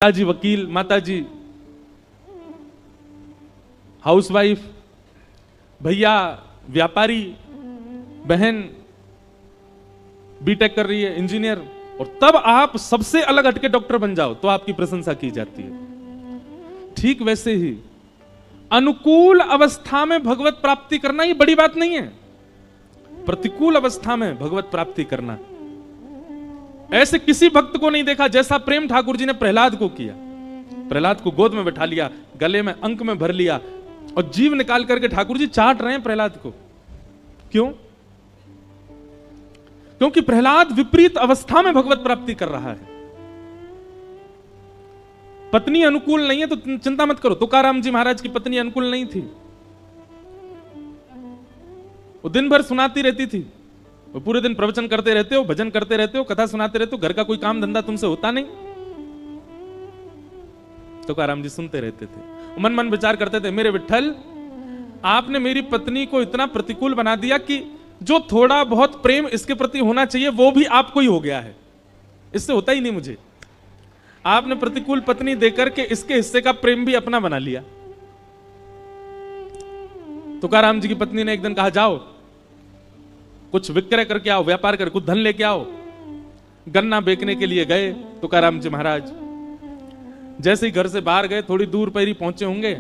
पिताजी वकील, माताजी हाउसवाइफ, भैया व्यापारी, बहन बीटेक कर रही है, इंजीनियर, और तब आप सबसे अलग हटके डॉक्टर बन जाओ तो आपकी प्रशंसा की जाती है। ठीक वैसे ही अनुकूल अवस्था में भगवत प्राप्ति करना ये बड़ी बात नहीं है, प्रतिकूल अवस्था में भगवत प्राप्ति करना। ऐसे किसी भक्त को नहीं देखा जैसा प्रेम ठाकुर जी ने प्रहलाद को किया। प्रहलाद को गोद में बैठा लिया, गले में अंक में भर लिया और जीव निकाल करके ठाकुर जी चाट रहे हैं प्रहलाद को। क्यों? क्योंकि प्रहलाद विपरीत अवस्था में भगवत प्राप्ति कर रहा है। पत्नी अनुकूल नहीं है तो चिंता मत करो। तुकाराम जी महाराज की पत्नी अनुकूल नहीं थी, वो दिन भर सुनाती रहती थी, वो पूरे दिन प्रवचन करते रहते हो, भजन करते रहते हो, कथा सुनाते रहते हो, घर का कोई काम धंधा तुमसे होता नहीं। तुकाराम जी सुनते रहते थे, मन मन विचार करते थे, मेरे विठ्ठल आपने मेरी पत्नी को इतना प्रतिकूल बना दिया कि जो थोड़ा बहुत प्रेम इसके प्रति होना चाहिए वो भी आपको ही हो गया है, इससे होता ही नहीं मुझे। आपने प्रतिकूल पत्नी देकर के इसके हिस्से का प्रेम भी अपना बना लिया। तुकाराम जी की पत्नी ने एक दिन कहा, जाओ कुछ विक्रय करके आओ, व्यापार कर कुछ धन लेके आओ। गन्ना बेचने के लिए गए तुकाराम जी महाराज। जैसे ही घर से बाहर गए, थोड़ी दूर पर ही पहुंचे होंगे,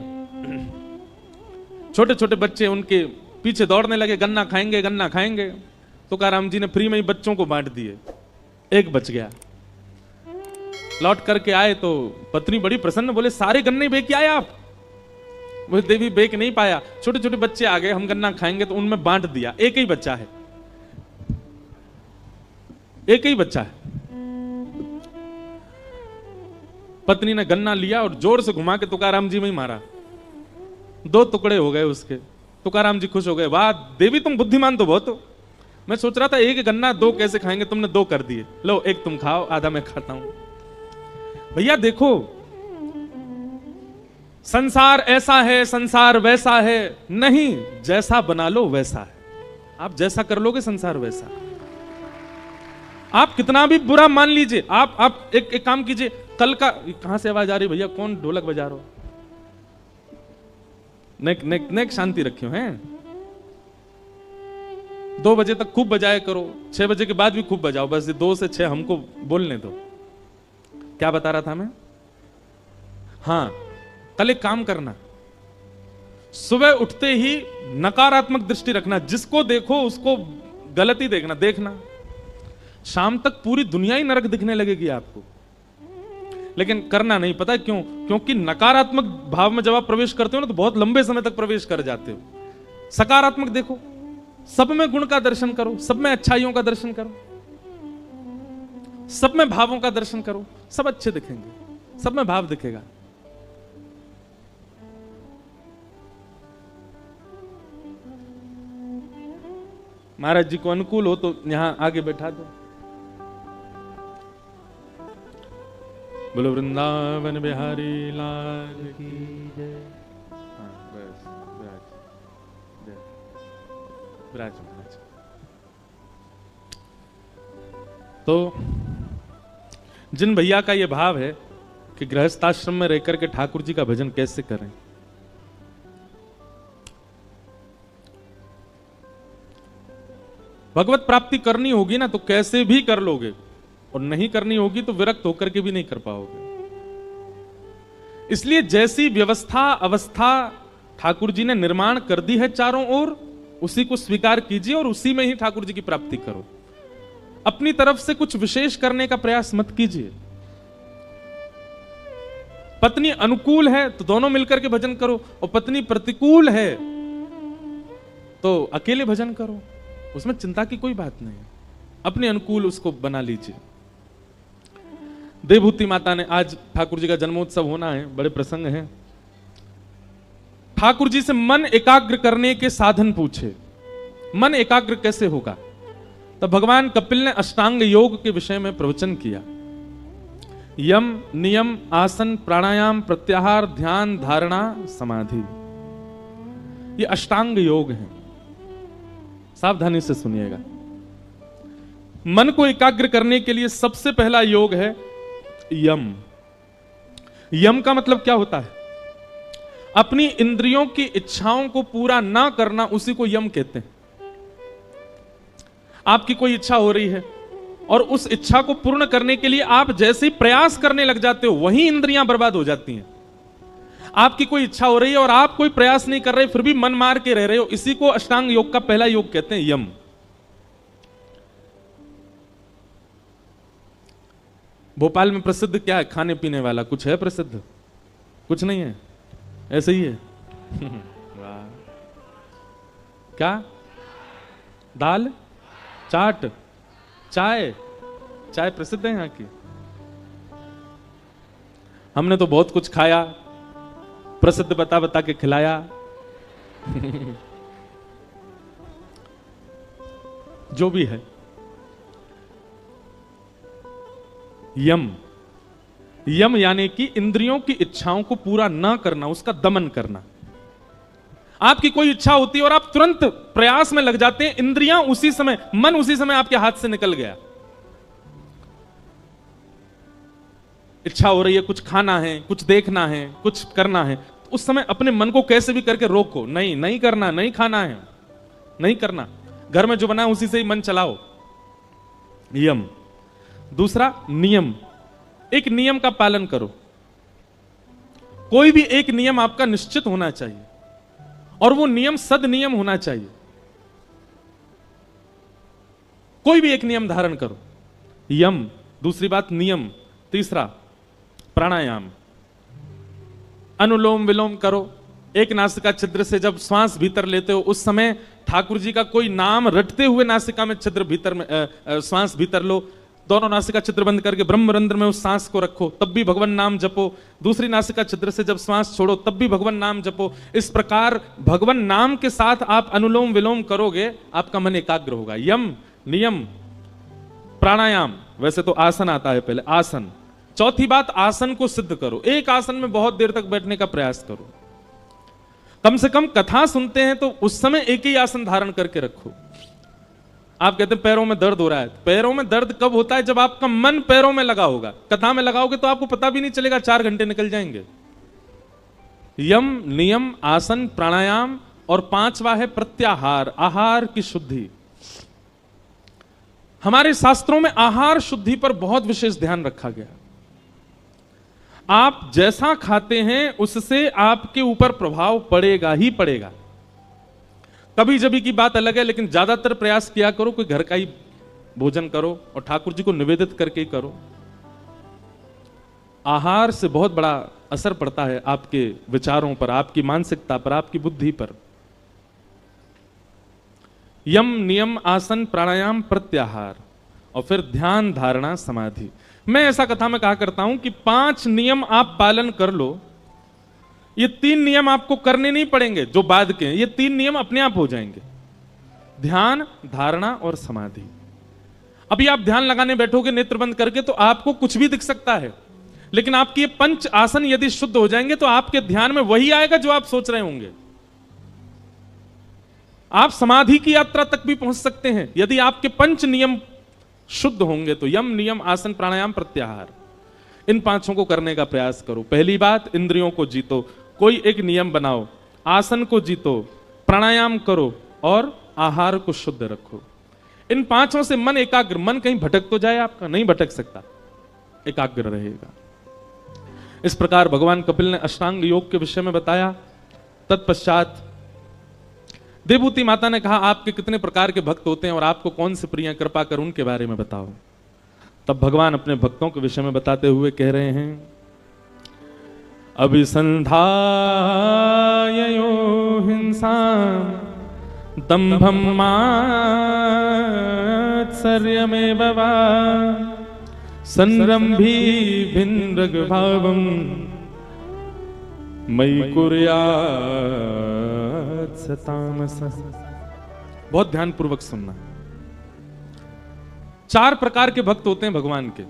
छोटे छोटे बच्चे उनके पीछे दौड़ने लगे, गन्ना खाएंगे गन्ना खाएंगे। तुकाराम जी ने फ्री में ही बच्चों को बांट दिए, एक बच गया। लौट करके आए तो पत्नी बड़ी प्रसन्न, बोले सारे गन्ने बेच के आए आप? वो देवी बेच नहीं पाया, छोटे छोटे बच्चे आ गए, हम गन्ना खाएंगे, तो उनमें बांट दिया। एक ही बच्चा है, एक ही बच्चा है। पत्नी ने गन्ना लिया और जोर से घुमा के तुकाराम जी में ही मारा, 2 टुकड़े हो गए उसके। तुकाराम जी खुश हो गए, वाह देवी तुम बुद्धिमान तो बहुत हो, मैं सोच रहा था एक गन्ना 2 कैसे खाएंगे, तुमने 2 कर दिए, लो एक तुम खाओ, आधा मैं खाता हूं। भैया देखो, संसार ऐसा है, संसार वैसा है नहीं, जैसा बना लो वैसा है। आप जैसा कर लोगे संसार वैसा है। आप कितना भी बुरा मान लीजिए, आप एक काम कीजिए, कल का, कहां से आवाज आ रही भैया, कौन ढोलक बजा रहा हो? नेक शांति रखियो हैं। 2 बजे तक खूब बजाया करो, 6 बजे के बाद भी खूब बजाओ, बस 2 से 6 हमको बोलने दो। क्या बता रहा था मैं? हाँ, कल एक काम करना, सुबह उठते ही नकारात्मक दृष्टि रखना, जिसको देखो उसको गलत ही देखना। शाम तक पूरी दुनिया ही नरक दिखने लगेगी आपको, लेकिन करना नहीं। पता है क्यों? क्योंकि नकारात्मक भाव में जब आप प्रवेश करते हो ना तो बहुत लंबे समय तक प्रवेश कर जाते हो। सकारात्मक देखो, सब में गुण का दर्शन करो, सब में अच्छाइयों का दर्शन करो, सब में भावों का दर्शन करो, सब अच्छे दिखेंगे, सब में भाव दिखेगा। महाराज जी को अनुकूल हो तो यहां आगे बैठा दो। बोलो वृंदावन बिहारी लाल की जय। हाँ बस, विराज। तो जिन भैया का ये भाव है कि गृहस्थाश्रम में रहकर के ठाकुर जी का भजन कैसे करें, भगवत प्राप्ति करनी होगी ना तो कैसे भी कर लोगे, और नहीं करनी होगी तो विरक्त होकर के भी नहीं कर पाओगे। इसलिए जैसी व्यवस्था अवस्था ठाकुर जी ने निर्माण कर दी है चारों ओर, उसी को स्वीकार कीजिए और उसी में ही ठाकुर जी की प्राप्ति करो। अपनी तरफ से कुछ विशेष करने का प्रयास मत कीजिए। पत्नी अनुकूल है तो दोनों मिलकर के भजन करो, और पत्नी प्रतिकूल है तो अकेले भजन करो, उसमें चिंता की कोई बात नहीं। अपने अनुकूल उसको बना लीजिए। देवभूति माता ने, आज ठाकुर जी का जन्मोत्सव होना है, बड़े प्रसंग हैं। ठाकुर जी से मन एकाग्र करने के साधन पूछे, मन एकाग्र कैसे होगा? तब भगवान कपिल ने अष्टांग योग के विषय में प्रवचन किया। यम, नियम, आसन, प्राणायाम, प्रत्याहार, ध्यान, धारणा, समाधि, ये अष्टांग योग हैं। सावधानी से सुनिएगा। मन को एकाग्र करने के लिए सबसे पहला योग है यम। यम का मतलब क्या होता है? अपनी इंद्रियों की इच्छाओं को पूरा ना करना, उसी को यम कहते हैं। आपकी कोई इच्छा हो रही है और उस इच्छा को पूर्ण करने के लिए आप जैसे ही प्रयास करने लग जाते हो, वही इंद्रियां बर्बाद हो जाती हैं। आपकी कोई इच्छा हो रही है और आप कोई प्रयास नहीं कर रहे, फिर भी मन मार के रह रहे हो, इसी को अष्टांग योग का पहला योग कहते हैं, यम। भोपाल में प्रसिद्ध क्या है खाने पीने वाला? कुछ है प्रसिद्ध? कुछ नहीं है, ऐसे ही है। वाह, क्या? दाल, चाट, चाय। चाय प्रसिद्ध है यहां की। हमने तो बहुत कुछ खाया, प्रसिद्ध बता बता के खिलाया। जो भी है, यम। यम यानी कि इंद्रियों की इच्छाओं को पूरा ना करना, उसका दमन करना। आपकी कोई इच्छा होती है और आप तुरंत प्रयास में लग जाते हैं, इंद्रियां उसी समय, मन उसी समय आपके हाथ से निकल गया। इच्छा हो रही है, कुछ खाना है, कुछ देखना है, कुछ करना है, तो उस समय अपने मन को कैसे भी करके रोको, नहीं नहीं करना, नहीं खाना है, नहीं करना। घर में जो बना है उसी से ही मन चलाओ, यम। दूसरा नियम, एक नियम का पालन करो। कोई भी एक नियम आपका निश्चित होना चाहिए और वो नियम सद नियम होना चाहिए। कोई भी एक नियम धारण करो, यम। दूसरी बात नियम। तीसरा प्राणायाम, अनुलोम विलोम करो। एक नासिका छिद्र से जब श्वास भीतर लेते हो, उस समय ठाकुर जी का कोई नाम रटते हुए नासिका में छिद्र भीतर में श्वास भीतर लो। दोनों नासिका छिद्र बंद करके ब्रह्मरंध्र में उस सांस को रखो, तब भी भगवान नाम जपो। दूसरी नासिका छिद्र से जब श्वास छोड़ो, तब भी भगवान नाम जपो। इस प्रकार भगवान नाम के साथ आप अनुलोम विलोम करोगे, आपका मन एकाग्र होगा। यम, नियम, प्राणायाम। वैसे तो आसन आता है पहले, आसन। चौथी बात, आसन को सिद्ध करो। एक आसन में बहुत देर तक बैठने का प्रयास करो। कम से कम कथा सुनते हैं तो उस समय एक ही आसन धारण करके रखो। आप कहते हैं पैरों में दर्द हो रहा है, पैरों में दर्द कब होता है? जब आपका मन पैरों में लगा होगा। कथा में लगाओगे तो आपको पता भी नहीं चलेगा, 4 घंटे निकल जाएंगे। यम, नियम, आसन, प्राणायाम, और 5वां है प्रत्याहार, आहार की शुद्धि। हमारे शास्त्रों में आहार शुद्धि पर बहुत विशेष ध्यान रखा गया। आप जैसा खाते हैं उससे आपके ऊपर प्रभाव पड़ेगा ही पड़ेगा। कभी जभी की बात अलग है, लेकिन ज्यादातर प्रयास किया करो कोई घर का ही भोजन करो और ठाकुर जी को निवेदित करके ही करो। आहार से बहुत बड़ा असर पड़ता है आपके विचारों पर, आपकी मानसिकता पर, आपकी बुद्धि पर। यम, नियम, आसन, प्राणायाम, प्रत्याहार, और फिर ध्यान, धारणा, समाधि। मैं ऐसा कथा में कहा करता हूं कि 5 नियम आप पालन कर लो। ये 3 नियम आपको करने नहीं पड़ेंगे जो बाद के हैं, ये 3 नियम अपने आप हो जाएंगे। ध्यान, धारणा और समाधि। अभी आप ध्यान लगाने बैठोगे नेत्र बंद करके तो आपको कुछ भी दिख सकता है, लेकिन आपके ये 5 आसन यदि शुद्ध हो जाएंगे तो आपके ध्यान में वही आएगा जो आप सोच रहे होंगे। आप समाधि की यात्रा तक भी पहुंच सकते हैं यदि आपके 5 नियम शुद्ध होंगे तो। यम, नियम, आसन, प्राणायाम, प्रत्याहार, इन 5 को करने का प्रयास करो। पहली बात, इंद्रियों को जीतो, कोई एक नियम बनाओ। आसन को जीतो, प्राणायाम करो और आहार को शुद्ध रखो। इन 5 से मन एकाग्र, मन कहीं भटक तो जाए आपका? नहीं भटक सकता, एकाग्र रहेगा। इस प्रकार भगवान कपिल ने अष्टांग योग के विषय में बताया। तत्पश्चात देवभूति माता ने कहा, आपके कितने प्रकार के भक्त होते हैं और आपको कौन से प्रिय, कृपा कर उनके बारे में बताओ। तब भगवान अपने भक्तों के विषय में बताते हुए कह रहे हैं, अभिसंधायो हिंसा दंभं मात्सर्यमेव वा संरंभी भिन्नृगभावं मयि कुर्यात् स तामसः। बहुत ध्यान पूर्वक सुनना। 4 प्रकार के भक्त होते हैं भगवान के।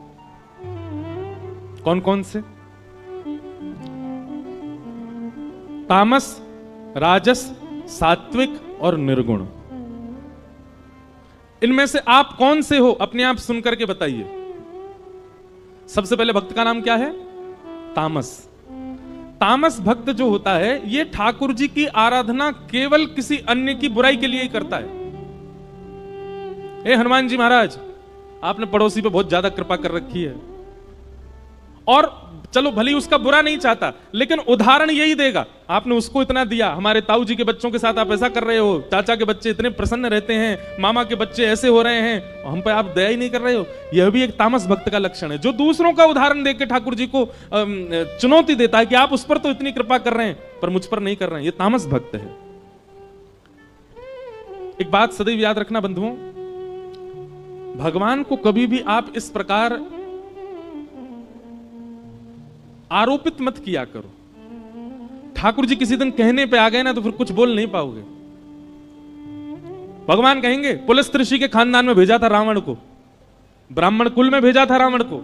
कौन कौन से? तामस, राजस, सात्विक और निर्गुण। इनमें से आप कौन से हो अपने आप सुनकर के बताइए। सबसे पहले भक्त का नाम क्या है? तामस। तामस भक्त जो होता है ये ठाकुर जी की आराधना केवल किसी अन्य की बुराई के लिए ही करता है। हनुमान जी महाराज, आपने पड़ोसी पे बहुत ज्यादा कृपा कर रखी है, और चलो भली उसका बुरा नहीं चाहता, लेकिन उदाहरण यही देगा, आपने उसको इतना दिया, हमारे ताऊ जी के बच्चों के साथ आप ऐसा कर रहे हो, चाचा के बच्चे इतने प्रसन्न रहते हैं, मामा के बच्चे ऐसे हो रहे हैं, हम पे आप दया ही नहीं कर रहे हो। यह भी एक तामस भक्त का लक्षण है, जो दूसरों का उदाहरण देकर ठाकुर जी को चुनौती देता है कि आप उस पर तो इतनी कृपा कर रहे हैं पर मुझ पर नहीं कर रहे हैं। ये तामस भक्त है। एक बात सदैव याद रखना बंधुओं, भगवान को कभी भी आप इस प्रकार आरोपित मत किया करो। ठाकुर जी किसी दिन कहने पे आ गए ना तो फिर कुछ बोल नहीं पाओगे। भगवान कहेंगे पुलस्त ऋषि के खानदान में भेजा था रावण को, ब्राह्मण कुल में भेजा था रावण को,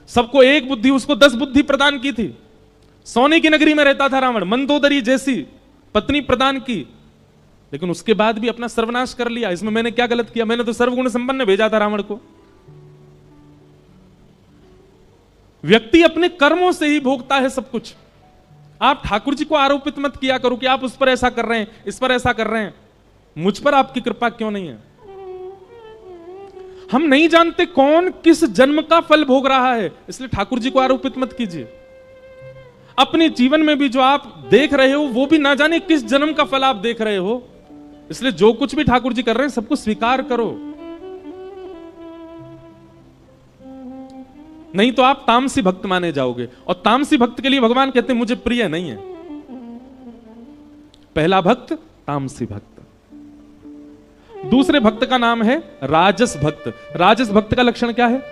सबको एक बुद्धि, उसको 10 बुद्धि प्रदान की थी, सोने की नगरी में रहता था रावण, मंदोदरी जैसी पत्नी प्रदान की, लेकिन उसके बाद भी अपना सर्वनाश कर लिया। इसमें मैंने क्या गलत किया? मैंने तो सर्वगुण संपन्न भेजा था रावण को। व्यक्ति अपने कर्मों से ही भोगता है सब कुछ। आप ठाकुर जी को आरोपित मत किया करो कि आप उस पर ऐसा कर रहे हैं, इस पर ऐसा कर रहे हैं, मुझ पर आपकी कृपा क्यों नहीं है। हम नहीं जानते कौन किस जन्म का फल भोग रहा है, इसलिए ठाकुर जी को आरोपित मत कीजिए। अपने जीवन में भी जो आप देख रहे हो वो भी ना जाने किस जन्म का फल आप देख रहे हो, इसलिए जो कुछ भी ठाकुर जी कर रहे हैं सबको स्वीकार करो, नहीं तो आप तामसी भक्त माने जाओगे। और तामसी भक्त के लिए भगवान कहते हैं मुझे प्रिय नहीं है। पहला भक्त तामसी भक्त। दूसरे भक्त का नाम है राजस भक्त। राजस भक्त का लक्षण क्या है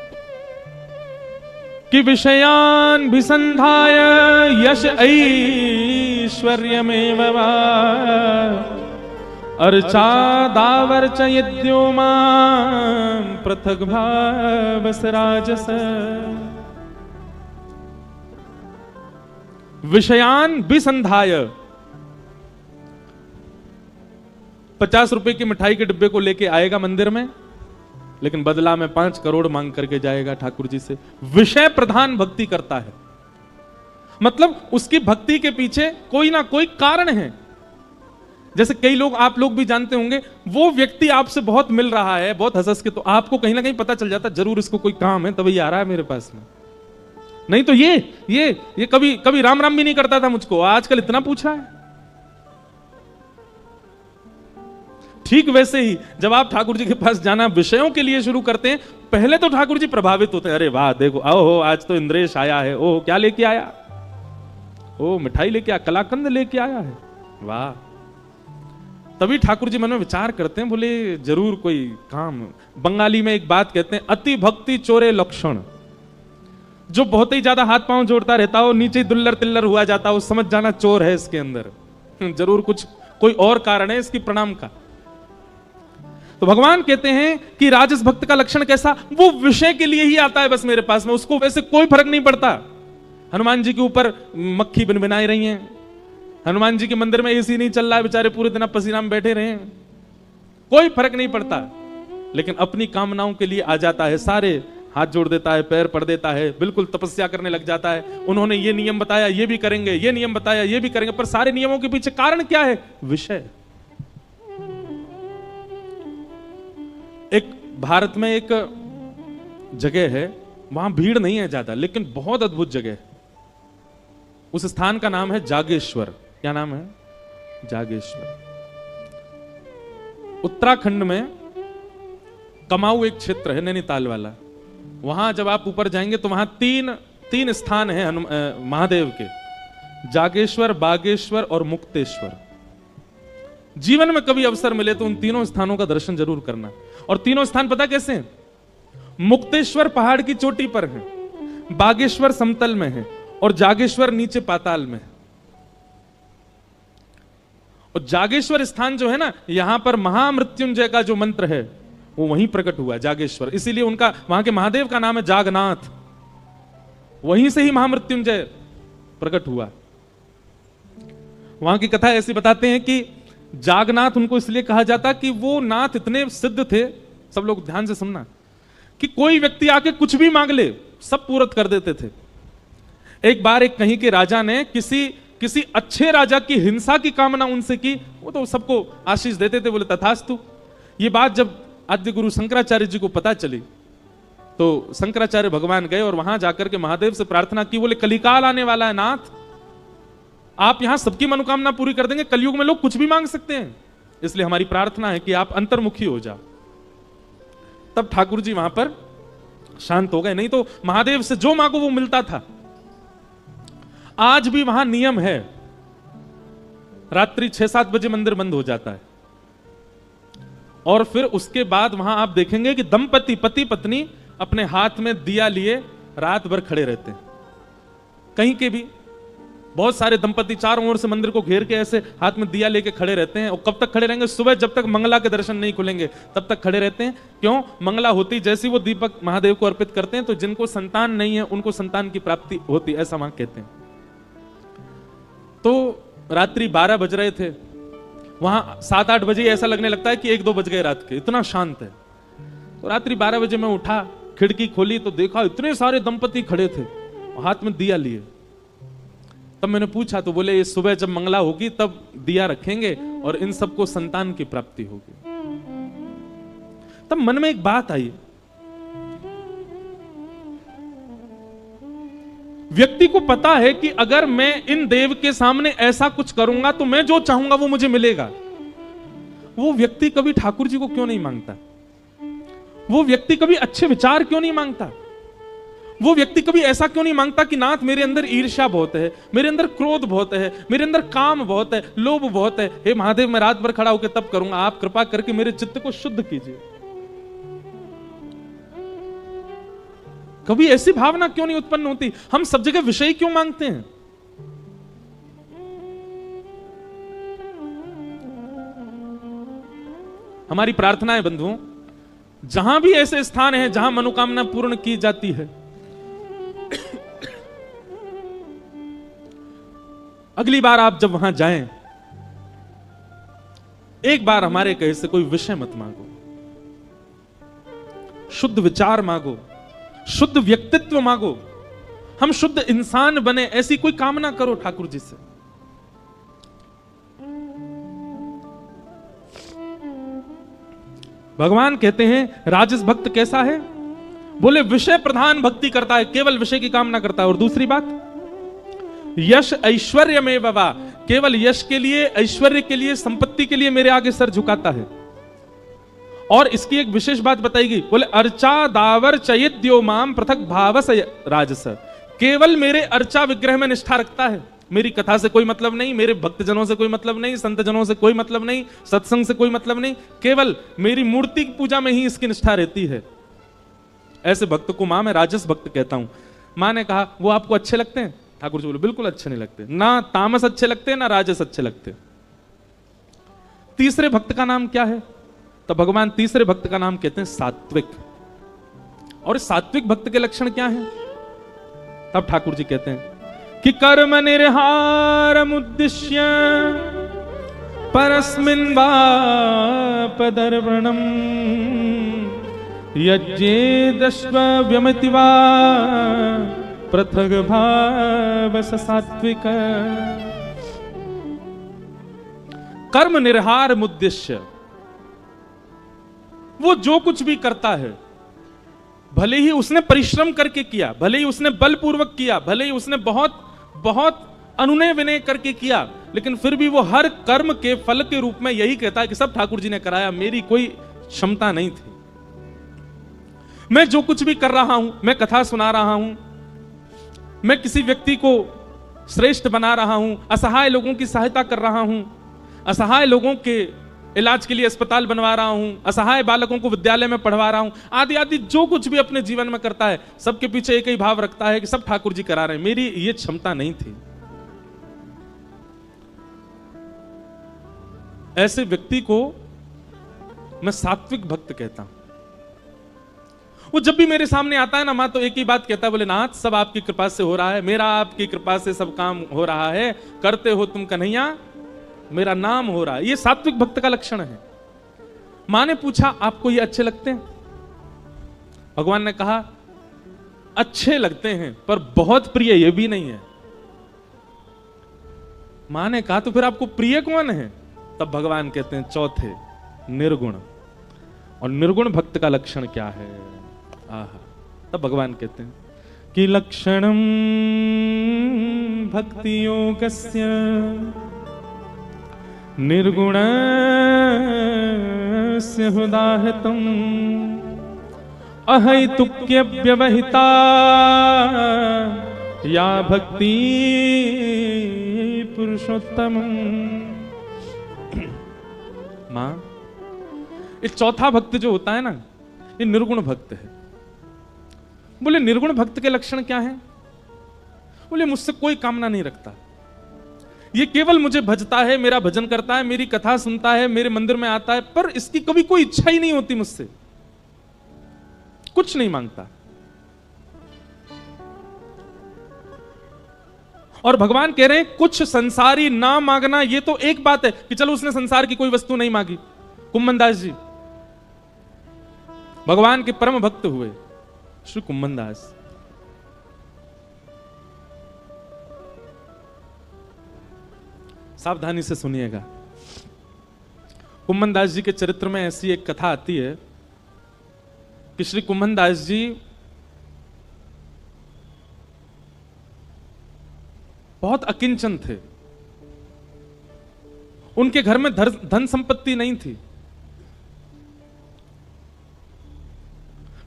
कि विषयान विसंधाय यश ऐश्वर्यमेव वा अर्चा दावर्च यद्यो मां पृथक भावस राजस। विषयान विसंधाय, 50 रुपए की मिठाई के डिब्बे को लेके आएगा मंदिर में, लेकिन बदला में 5 करोड़ मांग करके जाएगा ठाकुर जी से। विषय प्रधान भक्ति करता है, मतलब उसकी भक्ति के पीछे कोई ना कोई कारण है। जैसे कई लोग, आप लोग भी जानते होंगे, वो व्यक्ति आपसे बहुत मिल रहा है, बहुत हंस के, तो आपको कहीं ना कहीं पता चल जाता जरूर इसको कोई काम है तभी आ रहा है मेरे पास में, नहीं तो ये कभी कभी राम राम भी नहीं करता था मुझको, आजकल इतना पूछा है। ठीक वैसे ही जब आप ठाकुर जी के पास जाना विषयों के लिए शुरू करते हैं, पहले तो ठाकुर जी प्रभावित होते हैं, अरे वाह देखो, आओ आज तो इंद्रेश आया है, ओह क्या लेके आया, ओ मिठाई लेके आया, कलाकंद लेके आया है, वाह। तभी ठाकुर जी मन में विचार करते हैं, बोले जरूर कोई काम। बंगाली में एक बात कहते हैं, अति भक्ति चोरे लक्षण। जो बहुत ही ज्यादा हाथ पांव जोड़ता रहता हो, नीचे दुल्लर तिल्लर हुआ जाता हो, समझ जाना चोर है इसके अंदर, जरूर कुछ कोई और कारण है इसकी प्रणाम का। तो भगवान कहते हैं कि राजस भक्त का लक्षण कैसा, वो विषय के लिए ही आता है बस मेरे पास में, उसको वैसे कोई फर्क नहीं पड़ता। हनुमान जी के ऊपर मक्खी बिनबिनाई रही है, हनुमान जी के मंदिर में एसी नहीं चल रहा है, बेचारे पूरे दिन पसीना में बैठे रहे, कोई फर्क नहीं पड़ता, लेकिन अपनी कामनाओं के लिए आ जाता है, सारे हाथ जोड़ देता है, पैर पड़ देता है, बिल्कुल तपस्या करने लग जाता है। उन्होंने ये नियम बताया, ये भी करेंगे, ये नियम बताया, ये भी करेंगे, पर सारे नियमों के पीछे कारण क्या है? विषय। एक भारत में एक जगह है, वहां भीड़ नहीं है ज्यादा, लेकिन बहुत अद्भुत जगह है। उस स्थान का नाम है जागेश्वर। क्या नाम है? जागेश्वर। उत्तराखंड में कमाऊ एक क्षेत्र है, नैनीताल वाला। वहां जब आप ऊपर जाएंगे तो वहां तीन स्थान हैं महादेव के, जागेश्वर, बागेश्वर और मुक्तेश्वर। जीवन में कभी अवसर मिले तो उन तीनों स्थानों का दर्शन जरूर करना। और तीनों स्थान पता कैसे हैं? मुक्तेश्वर पहाड़ की चोटी पर है, बागेश्वर समतल में है और जागेश्वर नीचे पाताल में है। और जागेश्वर स्थान जो है ना, यहां पर महामृत्युंजय का जो मंत्र है वो वहीं प्रकट हुआ, जागेश्वर। इसीलिए उनका, वहां के महादेव का नाम है जागनाथ, वहीं से ही महामृत्युंजय प्रकट हुआ। वहां की कथा ऐसी बताते हैं कि जागनाथ उनको इसलिए कहा जाता कि वो नाथ इतने सिद्ध थे, सब लोग ध्यान से सुनना, कि कोई व्यक्ति आके कुछ भी मांग ले सब पूरत कर देते थे। एक बार एक कहीं के राजा ने किसी अच्छे राजा की हिंसा की कामना उनसे की, वो तो सबको आशीष देते थे, बोले तथास्तु। ये बात जब आद्य गुरु शंकराचार्य जी को पता चली तो शंकराचार्य भगवान गए और वहां जाकर के महादेव से प्रार्थना की, बोले कलिकाल आने वाला है नाथ, आप यहां सबकी मनोकामना पूरी कर देंगे, कलयुग में लोग कुछ भी मांग सकते हैं, इसलिए हमारी प्रार्थना है कि आप अंतर्मुखी हो जाओ। तब ठाकुर जी वहां पर शांत हो गए, नहीं तो महादेव से जो मांगो वो मिलता था। आज भी वहां नियम है, रात्रि 6-7 बजे मंदिर बंद हो जाता है और फिर उसके बाद वहां आप देखेंगे कि दंपति पति पत्नी अपने हाथ में दिया लिए रात भर खड़े रहते हैं। कहीं के भी बहुत सारे दंपति चारों ओर से मंदिर को घेर के ऐसे हाथ में दिया लेके खड़े रहते हैं और कब तक खड़े रहेंगे? सुबह जब तक मंगला के दर्शन नहीं खुलेंगे तब तक खड़े रहते हैं। क्यों? मंगला होती जैसी वो दीपक महादेव को अर्पित करते हैं तो जिनको संतान नहीं है उनको संतान की प्राप्ति होती, ऐसा वहां कहते हैं। तो रात्रि 12 बज रहे थे, वहां 7-8 बजे ऐसा लगने लगता है कि 1-2 बज गए रात के, इतना शांत है। तो रात्रि 12 बजे मैं उठा, खिड़की खोली तो देखा इतने सारे दंपति खड़े थे हाथ में दिया लिए। तब मैंने पूछा तो बोले ये सुबह जब मंगला होगी तब दिया रखेंगे और इन सबको संतान की प्राप्ति होगी। तब मन में एक बात आई, व्यक्ति को पता है कि अगर मैं इन देव के सामने ऐसा कुछ करूंगा तो मैं जो चाहूंगा वो मुझे मिलेगा। वो व्यक्ति कभी ठाकुर जी को क्यों नहीं मांगता? वो व्यक्ति कभी अच्छे विचार क्यों नहीं मांगता? वो व्यक्ति कभी ऐसा क्यों नहीं मांगता कि नाथ मेरे अंदर ईर्ष्या बहुत है, मेरे अंदर क्रोध बहुत है, मेरे अंदर काम बहुत है, लोभ बहुत है, हे महादेव मैं रात भर खड़ा होकर तब करूंगा, आप कृपा करके मेरे चित्त को शुद्ध कीजिए। कभी ऐसी भावना क्यों नहीं उत्पन्न होती? हम सब जगह विषय क्यों मांगते हैं? हमारी प्रार्थना है बंधुओं, जहां भी ऐसे स्थान है जहां मनोकामना पूर्ण की जाती है, अगली बार आप जब वहां जाएं, एक बार हमारे कहे से कोई विषय मत मांगो, शुद्ध विचार मांगो, शुद्ध व्यक्तित्व मांगो, हम शुद्ध इंसान बने, ऐसी कोई कामना करो ठाकुर जी से। भगवान कहते हैं राजस भक्त कैसा है? बोले विषय प्रधान भक्ति करता है, केवल विषय की कामना करता है। और दूसरी बात, यश ऐश्वर्य में बाबा, केवल यश के लिए, ऐश्वर्य के लिए, संपत्ति के लिए मेरे आगे सर झुकाता है। और इसकी एक विशेष बात बताएगी, बोले अर्चा दावर चयिद्यो माम पृथक भावस राजस, केवल मेरे अर्चा विग्रह में निष्ठा रखता है, मेरी कथा से कोई मतलब नहीं, मेरे भक्तजनों से कोई मतलब नहीं, संतजनों से कोई मतलब नहीं, सत्संग से कोई मतलब नहीं, केवल मेरी मूर्ति की पूजा में ही इसकी निष्ठा रहती है। ऐसे भक्त को मां मैं राजस भक्त कहता हूं। मां ने कहा वो आपको अच्छे लगते हैं? ठाकुर जी बोले बिल्कुल अच्छे नहीं लगते, ना तामस अच्छे लगते ना राजस अच्छे लगते। तीसरे भक्त का नाम क्या है? तो भगवान तीसरे भक्त का नाम कहते हैं सात्विक। और सात्विक भक्त के लक्षण क्या हैं? तब ठाकुर जी कहते हैं कि कर्म निर्हारम उद्दिश्य परस्मिन् वापदर्पणम यज्ञेदश्व व्यमति वा पृथग भावस सात्विक। कर्म निर्हार उद्देश्य, वो जो कुछ भी करता है, भले ही उसने परिश्रम करके किया, भले ही उसने बलपूर्वक किया, भले ही उसने बहुत बहुत अनुनय विनय करके किया, लेकिन फिर भी वो हर कर्म के फल के रूप में यही कहता है कि सब ठाकुर जी ने कराया, मेरी कोई क्षमता नहीं थी। मैं जो कुछ भी कर रहा हूं, मैं कथा सुना रहा हूं, मैं किसी व्यक्ति को श्रेष्ठ बना रहा हूं, असहाय लोगों की सहायता कर रहा हूं, असहाय लोगों के इलाज के लिए अस्पताल बनवा रहा हूं, असहाय बालकों को विद्यालय में पढ़वा रहा हूं, आदि आदि जो कुछ भी अपने जीवन में करता है, सबके पीछे एक ही भाव रखता है कि सब ठाकुर जी करा रहे हैं, मेरी ये क्षमता नहीं थी। ऐसे व्यक्ति को मैं सात्विक भक्त कहता हूं। वो जब भी मेरे सामने आता है ना मां, तो एक ही बात कहता है, बोले नाथ सब आपकी कृपा से हो रहा है, मेरा आपकी कृपा से सब काम हो रहा है, करते हो तुम कन्हैया, मेरा नाम हो रहा है। ये सात्विक भक्त का लक्षण है। मां ने पूछा आपको ये अच्छे लगते हैं? भगवान ने कहा अच्छे लगते हैं पर बहुत प्रिय ये भी नहीं है। मां ने कहा तो फिर आपको प्रिय कौन है? तब भगवान कहते हैं चौथे, निर्गुण। और निर्गुण भक्त का लक्षण क्या है? आहा, तब भगवान कहते हैं कि लक्षणम भक्ति योगस्य निर्गुणस्य हुदाहृतम् अहैतुक्य व्यवहिता या भक्ति पुरुषोत्तम। मां, ये चौथा भक्त जो होता है ना, ये निर्गुण भक्त है। बोले निर्गुण भक्त के लक्षण क्या हैं? बोले मुझसे कोई कामना नहीं रखता, ये केवल मुझे भजता है, मेरा भजन करता है, मेरी कथा सुनता है, मेरे मंदिर में आता है, पर इसकी कभी कोई इच्छा ही नहीं होती मुझसे, कुछ नहीं मांगता। और भगवान कह रहे हैं कुछ संसारी ना मांगना, ये तो एक बात है कि चलो उसने संसार की कोई वस्तु नहीं मांगी। कुम्मन दास जी भगवान के परम भक्त हुए, श्री कुम्मन दास। सावधानी से सुनिएगा। कुम्मन दास जी के चरित्र में ऐसी एक कथा आती है कि श्री कुम्मन दास जी बहुत अकिंचन थे। उनके घर में धन संपत्ति नहीं थी।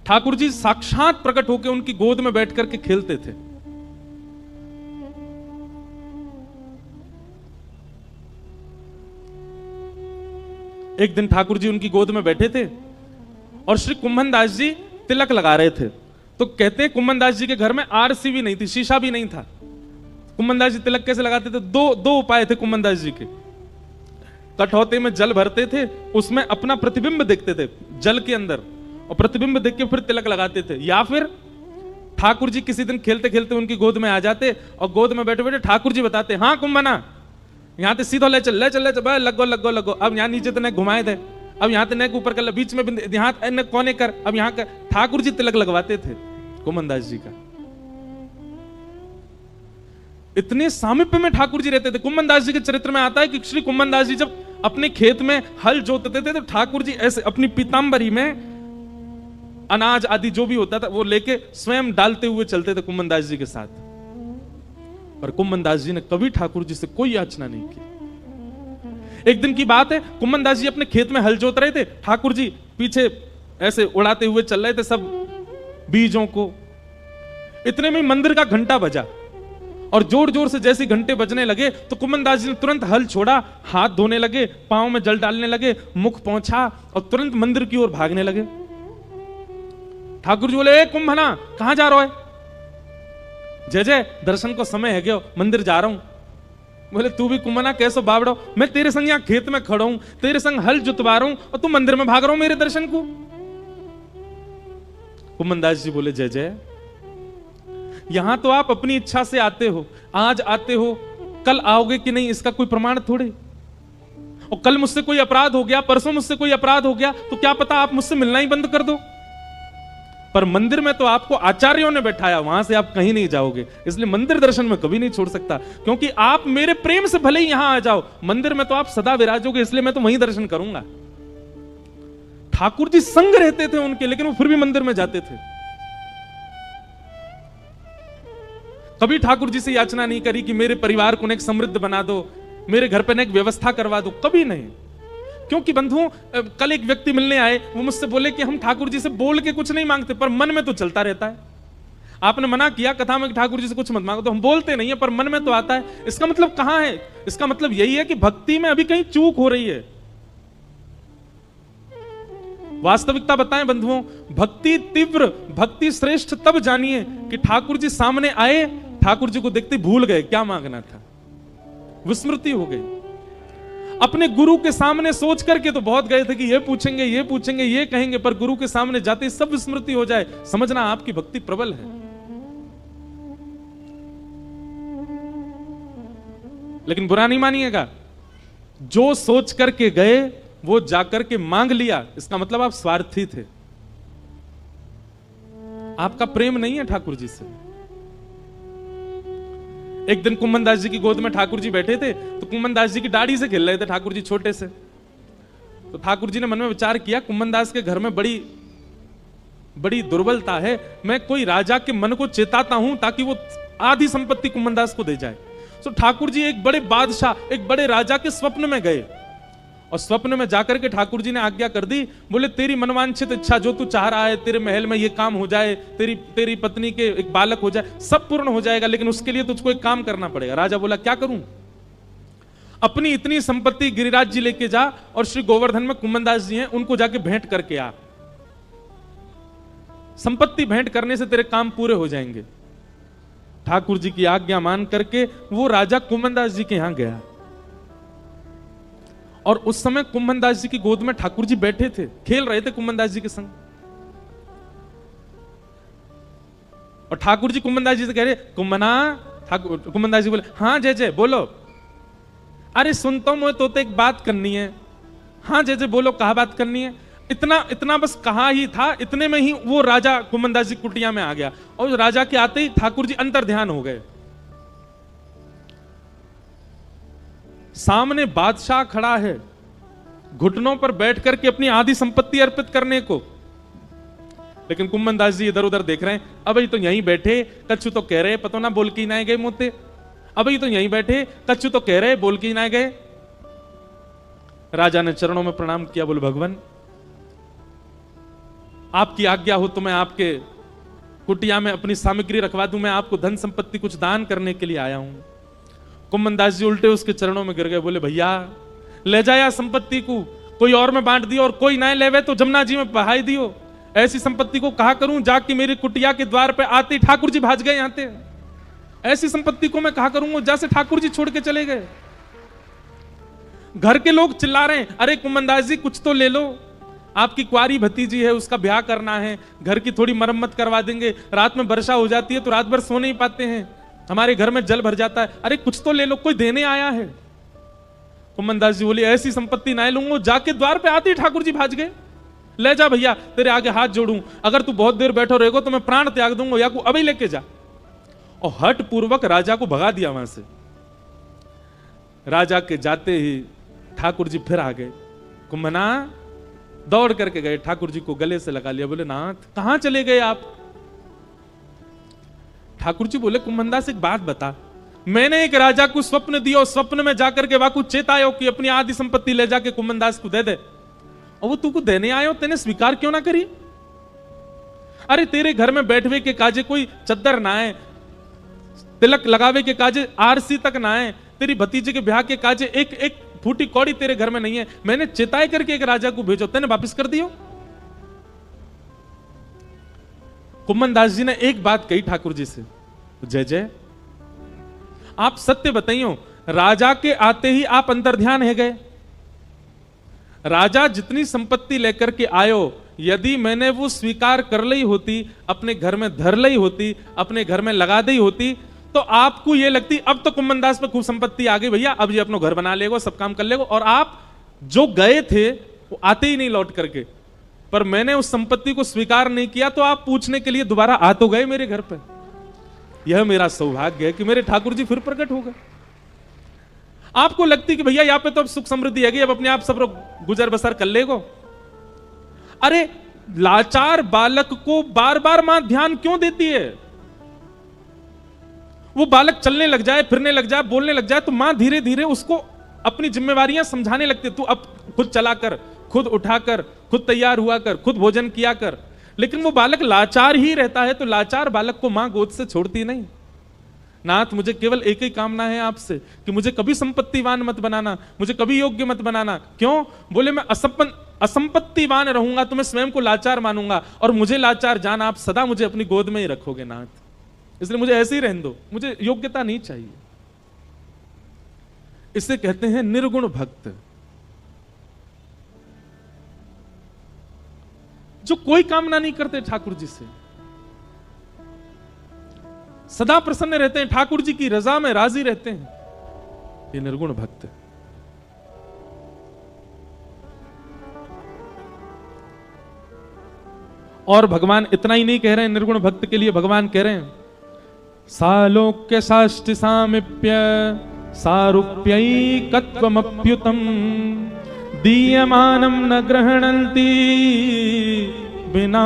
ठाकुर जी साक्षात प्रकट होकर उनकी गोद में बैठ करके खेलते थे। एक दिन ठाकुर जी उनकी गोद में बैठे थे और श्री कुम्मन दास जी तिलक लगा रहे थे। तो कहते हैं कुम्मन दास जी के घर में आरसी भी नहीं थी, शीशा भी नहीं था। कुम्मन दास जी तिलक कैसे लगाते थे? दो उपाय थे कुम्मन दास जी के। कठौते में जल भरते थे, उसमें अपना प्रतिबिंब देखते थे जल के अंदर, और प्रतिबिंब देख के फिर तिलक लगाते थे। या फिर ठाकुर जी किसी दिन खेलते खेलते उनकी गोद में आ जाते और गोद में बैठे बैठे ठाकुर जी बताते, हाँ कुम्मना यहाँ ते सीधो ले चल लगो, अब यहाँ नीचे तो घुमाए थे, अब यहाँ ते नेक ऊपर कर, बीच में यहाँ कोने कर, अब यहाँ कर। ठाकुर जी तिलक लगवाते थे कुम्मन दास जी का। इतने सामीप्य में ठाकुर जी रहते थे। कुम्मन दास जी के चरित्र में आता है कि श्री कुम्मन दास जी जब अपने खेत में हल जोतते थे तो ठाकुर जी ऐसे अपनी पीतांबरी में अनाज आदि जो भी होता था वो लेके स्वयं डालते हुए चलते थे कुम्मन दास जी के साथ। पर कुम्मन दास जी ने कभी ठाकुर जी से कोई याचना नहीं की। एक दिन की बात है, कुम्मन दास जी अपने खेत में हल जोत रहे थे, ठाकुर जी पीछे ऐसे उड़ाते हुए चल रहे थे सब बीजों को। इतने में मंदिर का घंटा बजा और जोर जोर से जैसे घंटे बजने लगे तो कुम्मन दास जी ने तुरंत हल छोड़ा, हाथ धोने लगे, पांव में जल डालने लगे, मुख पहुंचा और तुरंत मंदिर की ओर भागने लगे। ठाकुर जी बोले, कुंभना कहां जा रहा है? जय जय दर्शन को समय है गयो, मंदिर जा रहा हूं। बोले तू भी कुंभना कैसो बावड़ो, मैं तेरे संग यहां खेत में खड़ा हूं, तेरे संग हल जुतवा रहा हूं और तू मंदिर में भाग रहा हूं मेरे दर्शन को। कुम्मन दास जी बोले, जय जय यहां तो आप अपनी इच्छा से आते हो, आज आते हो, कल आओगे कि नहीं इसका कोई प्रमाण थोड़े। और कल मुझसे कोई अपराध हो गया, परसों मुझसे कोई अपराध हो गया तो क्या पता आप मुझसे मिलना ही बंद कर दो। पर मंदिर में तो आपको आचार्यों ने बैठाया, वहां से आप कहीं नहीं जाओगे, इसलिए मंदिर दर्शन में कभी नहीं छोड़ सकता, क्योंकि आप मेरे प्रेम से भले ही यहां आ जाओ, मंदिर में तो आप सदा विराजोगे, इसलिए मैं तो वहीं दर्शन करूंगा। ठाकुर जी संग रहते थे उनके, लेकिन वो फिर भी मंदिर में जाते थे। कभी ठाकुर जी से याचना नहीं करी कि मेरे परिवार को नेक समृद्ध बना दो, मेरे घर पे नेक व्यवस्था करवा दो, कभी नहीं। क्योंकि बंधुओं, कल एक व्यक्ति मिलने आए, वो मुझसे बोले कि हम ठाकुर जी से बोल के कुछ नहीं मांगते, पर मन में तो चलता रहता है। आपने मना किया कथा में कि ठाकुर जी से कुछ मत मांगो, तो हम बोलते नहीं है पर मन में तो आता है। इसका मतलब कहां है? इसका मतलब यही है कि भक्ति में अभी कहीं चूक हो रही है। वास्तविकता बताएं बंधुओं, भक्ति तीव्र, भक्ति श्रेष्ठ तब जानिए कि ठाकुर जी सामने आए, ठाकुर जी को देखते भूल गए क्या मांगना था, विस्मृति हो गई। अपने गुरु के सामने सोच करके तो बहुत गए थे कि ये पूछेंगे, ये पूछेंगे, ये कहेंगे, पर गुरु के सामने जाते ही सब विस्मृति हो जाए, समझना आपकी भक्ति प्रबल है। लेकिन बुरा नहीं मानिएगा, जो सोच करके गए वो जाकर के मांग लिया, इसका मतलब आप स्वार्थी थे। आपका प्रेम नहीं है ठाकुर जी से। एक दिन कुम्मन दास जी की गोद में ठाकुर जी बैठे थे, तो कुम्मन दास जी की दाढ़ी से खेल रहे थे ठाकुर जी छोटे से। तो ठाकुर जी ने मन में विचार किया, कुम्मन दास के घर में बड़ी बड़ी दुर्बलता है, मैं कोई राजा के मन को चेताता हूं ताकि वो आधी संपत्ति कुम्मन दास को दे जाए। तो ठाकुर जी एक बड़े बादशाह, एक बड़े राजा के स्वप्न में गए, और स्वप्न में जाकर के ठाकुर जी ने आज्ञा कर दी, बोले तेरी मनवांछित इच्छा जो तू चाह रहा है, तेरे महल में ये काम हो जाए, तेरी पत्नी के एक बालक हो जाए, सब पूर्ण हो जाएगा, लेकिन उसके लिए तुझको एक काम करना पड़ेगा। राजा बोला क्या करूं? अपनी इतनी संपत्ति गिरिराज जी लेके जा, और श्री गोवर्धन में कुम्मन दास जी हैं, उनको जाके भेंट करके आ। संपत्ति भेंट करने से तेरे काम पूरे हो जाएंगे। ठाकुर जी की आज्ञा मान करके वो राजा कुम्मन दास जी के यहां गया, और उस समय कुम्मन दास जी की गोद में ठाकुर जी बैठे थे, खेल रहे थे कुम्मन दास जी के संग। और ठाकुर जी कुम्मन दास जी से कह रहे, कुम्मना। कुम्मन दास जी बोले, हाँ जय जय बोलो। अरे सुनता हूं मैं, तो एक बात करनी है। हाँ जय जय बोलो, कहा बात करनी है? इतना बस कहा ही था, इतने में ही वो राजा कुम्मन दास जी कुटिया में आ गया, और राजा के आते ही ठाकुर जी अंतर ध्यान हो गए। सामने बादशाह खड़ा है, घुटनों पर बैठ करके अपनी आधी संपत्ति अर्पित करने को, लेकिन कुम्मन दास जी इधर उधर देख रहे हैं। अब ये तो यहीं बैठे, कच्छु तो कह रहे पतो ना बोल के ना गए मोते। अब ये तो यहीं बैठे, कच्छु तो कह रहे बोल के ना गए। राजा ने चरणों में प्रणाम किया, बोले भगवान आपकी आज्ञा हो तो मैं आपके कुटिया में अपनी सामग्री रखवा दूं, मैं आपको धन संपत्ति कुछ दान करने के लिए आया हूं। कुम्मन दास जी उल्टे उसके चरणों में गिर गए, बोले भैया ले जाया संपत्ति को, कोई और में बांट दियो, और कोई ना लेवे तो जमुना जी में बहाई दियो। ऐसी संपत्ति को कहा करूं, जाके मेरी कुटिया के द्वार पे आते ठाकुर जी भाज गए यहाँ थे। ऐसी संपत्ति को मैं कहा करूंगा, जैसे ठाकुर जी छोड़ के चले गए। घर के लोग चिल्ला रहे हैं, अरे कुम्मन दास जी कुछ तो ले लो, आपकी कुआरी भतीजी है, उसका ब्याह करना है, घर की थोड़ी मरम्मत करवा देंगे, रात में वर्षा हो जाती है तो रात भर सो नहीं पाते हैं, हमारे घर में जल भर जाता है, अरे कुछ तो ले लो, कोई देने आया है। कुम्मन दास जी बोले, ऐसी संपत्ति ना लूंगा। जाके द्वार पे आते ही ठाकुर जी भाज गए। ले जा भैया, तेरे आगे हाथ जोड़ूं, अगर तू बहुत देर बैठो रहेगो तो मैं प्राण त्याग दूंगा, या को अभी लेके जा। और हट पूर्वक राजा को भगा दिया वहां से। राजा के जाते ही ठाकुर जी फिर आ गए। कुम्मना दौड़ करके गए, ठाकुर जी को गले से लगा लिया, बोले नाथ कहां चले गए आप? ठाकुर जी बोले, कुम्मन दास एक बात बता, मैंने एक राजा को स्वप्न दिया, स्वप्न में जाकर के वाकु चेतायो कि अपनी आधी संपत्ति ले जाके कुम्मन दास को दे दे, और वो तू को देने आयो, तेने स्वीकार क्यों ना करी? अरे तेरे घर में बैठवे के काजे कोई चद्दर ना है, तिलक लगावे के काजे आरसी तक ना है, तेरी भतीजे के ब्याह के काजे एक एक फूटी कौड़ी तेरे घर में नहीं है, मैंने चेताई करके एक राजा को भेजो, तेने वापस कर दियो। कुम्मन दास जी ने एक बात कही ठाकुर जी से, जय जय आप सत्य बताइयो, राजा के आते ही आप अंतर्ध्यान है गए। राजा जितनी संपत्ति लेकर के आयो, यदि मैंने वो स्वीकार कर ली होती, अपने घर में धर ली होती, अपने घर में लगा दी होती, तो आपको ये लगती अब तो कुम्मन दास पे खूब संपत्ति आ गई भैया, अब ये अपना घर बना लेगा, सब काम कर लेगा, और आप जो गए थे वो आते ही नहीं लौट करके। पर मैंने उस संपत्ति को स्वीकार नहीं किया, तो आप पूछने के लिए दोबारा आ तो गए मेरे घर पे। यह मेरा सौभाग्य है कि मेरे ठाकुर जी फिर प्रकट हो गए। आपको लगती कि भैया यहाँ पे तो अब सुख समृद्धि है, अब अपने आप सब गुजर बसर कर लेगो। अरे लाचार बालक को बार बार मां ध्यान क्यों देती है? वो बालक चलने लग जाए, फिरने लग जाए, बोलने लग जाए, तो मां धीरे धीरे उसको अपनी जिम्मेवारियां समझाने लगती है। तू अब खुद चला कर, खुद उठा कर, खुद तैयार हुआ कर, खुद भोजन किया कर। लेकिन वो बालक लाचार ही रहता है, तो लाचार बालक को मां गोद से छोड़ती नहीं। नाथ मुझे केवल एक ही कामना है आपसे कि मुझे कभी संपत्तिवान मत बनाना, मुझे कभी योग्य मत बनाना। क्यों? बोले मैं असंपत्तिवान रहूंगा तो मैं स्वयं को लाचार मानूंगा, और मुझे लाचार जान आप सदा मुझे अपनी गोद में ही रखोगे नाथ, इसलिए मुझे ऐसे ही रहने दो, मुझे योग्यता नहीं चाहिए। इसे कहते हैं निर्गुण भक्त, जो कोई कामना नहीं करते ठाकुर जी से, सदा प्रसन्न रहते हैं, ठाकुर जी की रजा में राजी रहते हैं, ये निर्गुण भक्त। और भगवान इतना ही नहीं कह रहे हैं निर्गुण भक्त के लिए, भगवान कह रहे हैं सालोक्य साष्टि सामिप्य सारूप्यैकत्वमप्युतम दीयमानं न गृह्णन्ति बिना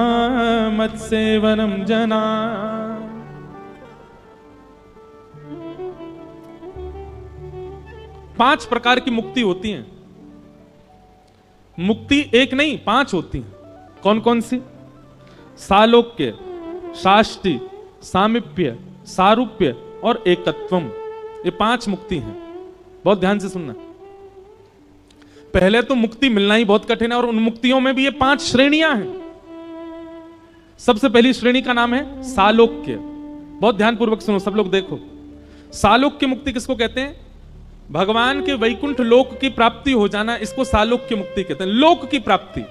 मत्सेवनम जना। पांच प्रकार की मुक्ति होती है। मुक्ति एक नहीं 5 होती है। कौन कौन सी? सालोक्य, साष्टि, सामिप्य, सारूप्य और एकत्वम। ये 5 मुक्ति हैं। बहुत ध्यान से सुनना। पहले तो मुक्ति मिलना ही बहुत कठिन है और उन मुक्तियों में भी ये 5 श्रेणियां हैं। सबसे पहली श्रेणी का नाम है सालोक्य। बहुत ध्यानपूर्वक सुनो सब लोग, देखो। सालोक्य मुक्ति किसको कहते हैं? भगवान के वैकुंठ लोक की प्राप्ति हो जाना, इसको सालोक्य मुक्ति कहते हैं। लोक की प्राप्ति।